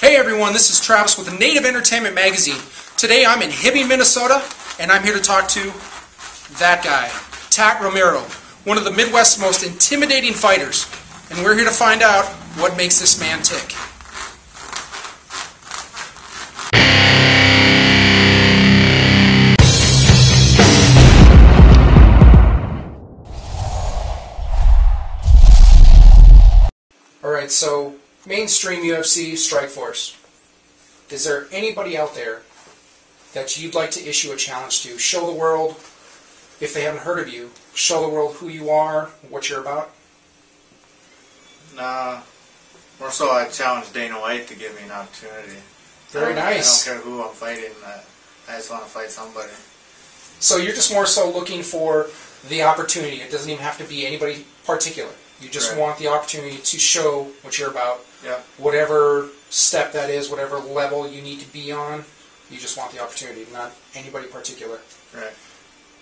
Hey everyone, this is Travis with the Native Entertainment Magazine. Today I'm in Hibbing, Minnesota, and I'm here to talk to that guy, Tat Romero, one of the Midwest's most intimidating fighters. And we're here to find out what makes this man tick. Alright, so mainstream UFC, Strikeforce. Is there anybody out there that you'd like to issue a challenge to? Show the world, if they haven't heard of you, show the world who you are, what you're about? Nah, more so I challenge Dana White to give me an opportunity. Very nice. I don't care who I'm fighting, I just want to fight somebody. So you're just more so looking for the opportunity. It doesn't even have to be anybody particular. You just want the opportunity to show what you're about. Yeah. Whatever step that is, whatever level you need to be on, you just want the opportunity, not anybody particular. Right.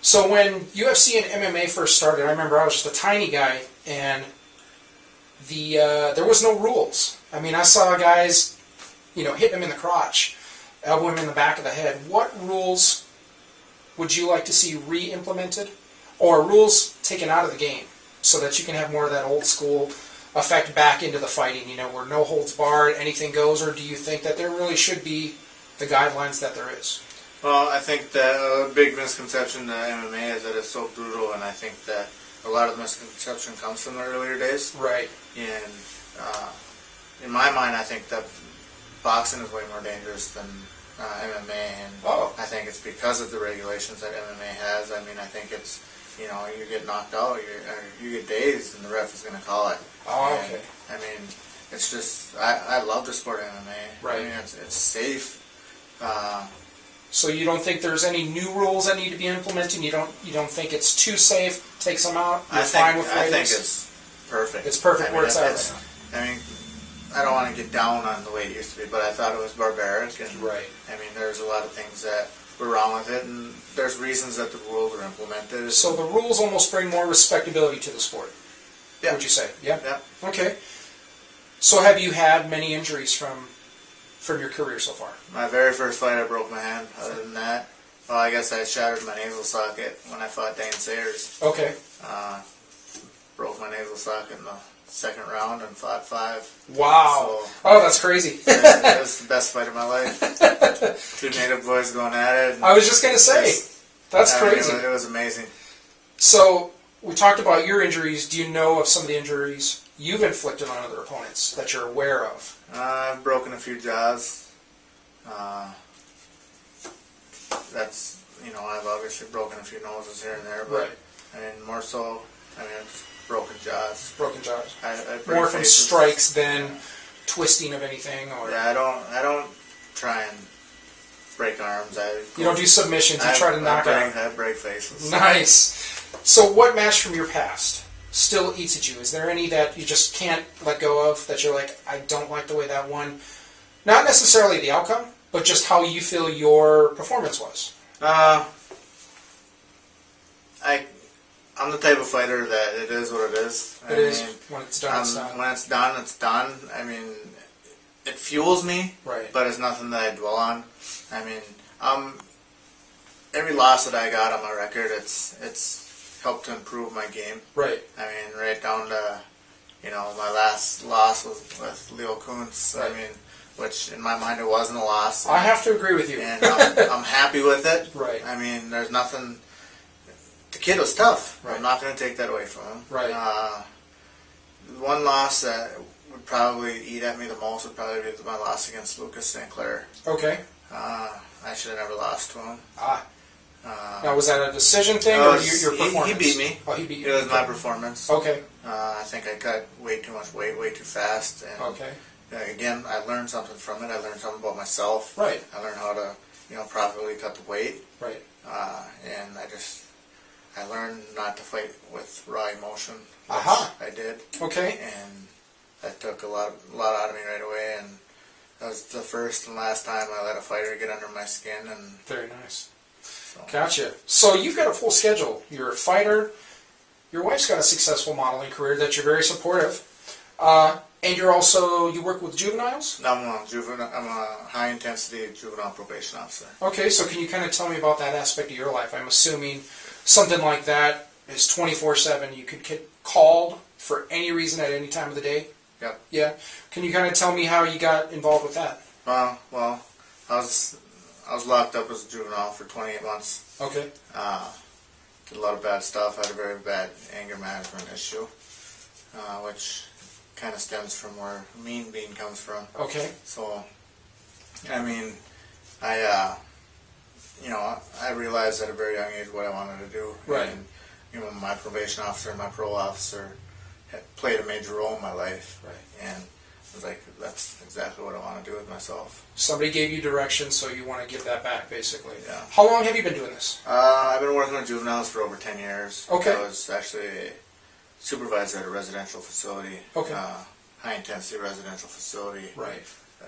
So when UFC and MMA first started, I remember I was just a tiny guy, and there was no rules. I mean, I saw guys, hit him in the crotch, elbow him in the back of the head. What rules would you like to see re-implemented, or rules taken out of the game, so that you can have more of that old school effect back into the fighting, where no holds barred, anything goes? Or do you think that there really should be the guidelines that there is? Well, I think that a big misconception to MMA is that it's so brutal, and I think that a lot of the misconception comes from the earlier days. Right. And in my mind, I think that boxing is way more dangerous than MMA, and I think it's because of the regulations that MMA has. I mean, I think it's, you get knocked out, you get dazed, and the ref is going to call it. Oh, okay. I mean, it's just, I love the sport of MMA. Right. I mean, it's safe. So you don't think there's any new rules that need to be implemented? You don't think it's too safe? Take some out? You're fine with I think it's perfect. It's perfect where it's at right now. I mean, I don't want to get down on the way it used to be, but I thought it was barbaric. And, right. I mean, there's a lot of things that were wrong with it, and there's reasons that the rules were implemented. So the rules almost bring more respectability to the sport, would you say? Yeah? Yeah. Okay. So have you had many injuries from your career so far? My very first fight, I broke my hand. Other than that, well, I guess I shattered my nasal socket when I fought Dan Sayers. Okay. Broke my nasal socket in the second round and fought 5. Wow. So, oh, that's crazy. That was the best fight of my life. 2 native boys going at it. I was just going to say, that's crazy. It was amazing. So, we talked about your injuries. Do you know of some of the injuries you've inflicted on other opponents that you're aware of? I've broken a few jaws. That's, I've obviously broken a few noses here and there, but right. I mean, more so, just broken jaws. Broken jaws. I more from strikes than twisting of anything, or yeah, I don't try and break arms. You don't do submissions. You try to knock out. I break faces. Nice. So, what match from your past still eats at you? Is there any that you just can't let go of, that you're like, I don't like the way that one, not necessarily the outcome, but just how you feel your performance was? I'm the type of fighter that it is what it is. It is. When it's done, it's done. When it's done, it's done. I mean, it fuels me, right. But it's nothing that I dwell on. I mean, every loss that I got on my record, it's helped to improve my game. Right. I mean, right down to, my last loss was with Leo Kuntz. Right. I mean, which in my mind it wasn't a loss. I have to agree with you. And I'm happy with it. Right. I mean, there's nothing. The kid was tough. Right. I'm not going to take that away from him. Right. One loss that would probably eat at me the most would probably be my loss against Lucas St. Clair. Okay. I should have never lost to him. Now, was that a decision thing or your performance? He beat me. Oh, he beat you. It was my performance. Okay. I think I cut way too much weight, way too fast. And okay. Again, I learned something from it. I learned something about myself. Right. I learned how to, properly cut the weight. Right. And I learned not to fight with raw emotion. Aha. I did. Okay. And that took a lot out of me right away. And that was the first and last time I let a fighter get under my skin. And very nice. So. Gotcha. So you've got a full schedule. You're a fighter. Your wife's got a successful modeling career that you're very supportive. And you work with juveniles? No, I'm a high-intensity juvenile probation officer. Okay, so can you kind of tell me about that aspect of your life? I'm assuming something like that is 24/7. You could get called for any reason at any time of the day? Yep. Yeah? Can you kind of tell me how you got involved with that? Well, I was locked up as a juvenile for 28 months. Okay. Did a lot of bad stuff. I had a very bad anger management issue, which kind of stems from where mean bean comes from. Okay. So, I mean, I realized at a very young age what I wanted to do. Right. And, my probation officer and my parole officer had played a major role in my life. Right. And I was like, that's exactly what I want to do with myself. Somebody gave you direction, so you want to give that back, basically. Yeah. How long have you been doing this? I've been working with juveniles for over 10 years. Okay. I was actually a supervisor at a residential facility. Okay. High-intensity residential facility. Right.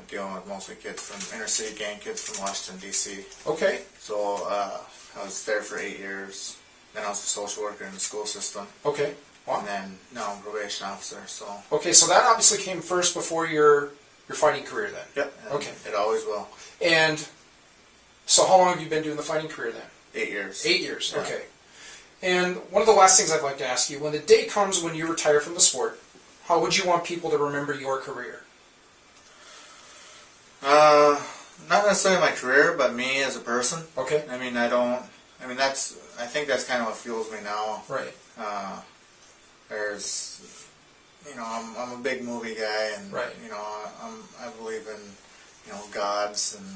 Dealing with mostly kids from inner-city gang kids from Washington, D.C. Okay. So I was there for 8 years. Then I was a social worker in the school system. Okay. Wow. And then now I'm a probation officer. So. Okay, so that obviously came first before your fighting career then? Yep. Okay. It always will. And so how long have you been doing the fighting career then? 8 years. 8 years, Yeah. okay. And one of the last things I'd like to ask you, when the day comes when you retire from the sport, how would you want people to remember your career? Not necessarily my career, but me as a person. Okay. I think that's kind of what fuels me now. Right. I'm a big movie guy, and right. I believe in gods, and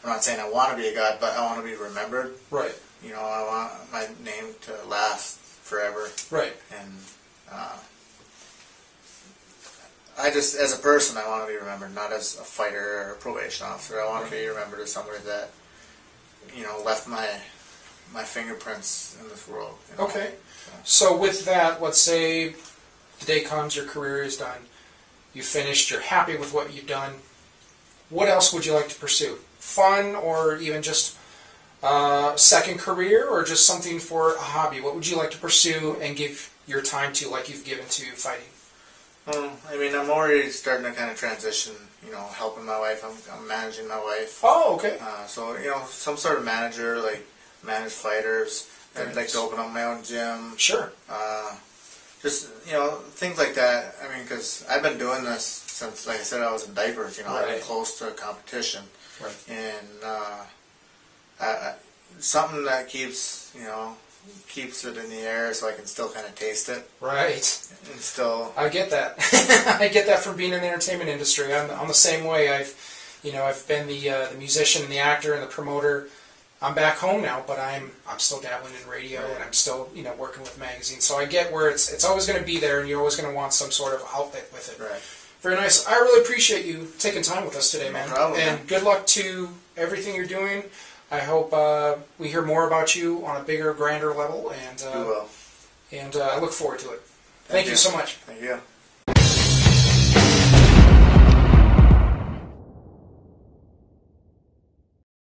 I'm not saying I want to be a god, but I want to be remembered. Right. I want my name to last forever. Right. And I just, as a person, I want to be remembered, not as a fighter or a probation officer. I want to be remembered as somebody that left my fingerprints in this world. Okay. So with that, let's say the day comes, your career is done, you finished, you're happy with what you've done. What else would you like to pursue? Fun, or even just a second career, or just something for a hobby? What would you like to pursue and give your time to, like you've given to fighting? I'm already starting to kind of transition, helping my wife. I'm managing my wife. Oh, okay. So, some sort of manager, like manage fighters. I'd like to open up my own gym. Sure. Just, things like that. Because I've been doing this since, like I said, I was in diapers. Right. I've been close to a competition. Right. And something that keeps it in the air so I can still kind of taste it. Right. And still. I get that. I get that from being in the entertainment industry. I'm the same way. I've been the musician and the actor and the promoter. I'm back home now, but I'm still dabbling in radio, right. And I'm still working with magazines. So I get where it's always going to be there, and you're always going to want some sort of outlet with it. Right. Very nice. I really appreciate you taking time with us today, man. No problem, and man. Good luck to everything you're doing. I hope we hear more about you on a bigger, grander level, and we will. And I look forward to it. Thank you so much. Thank you.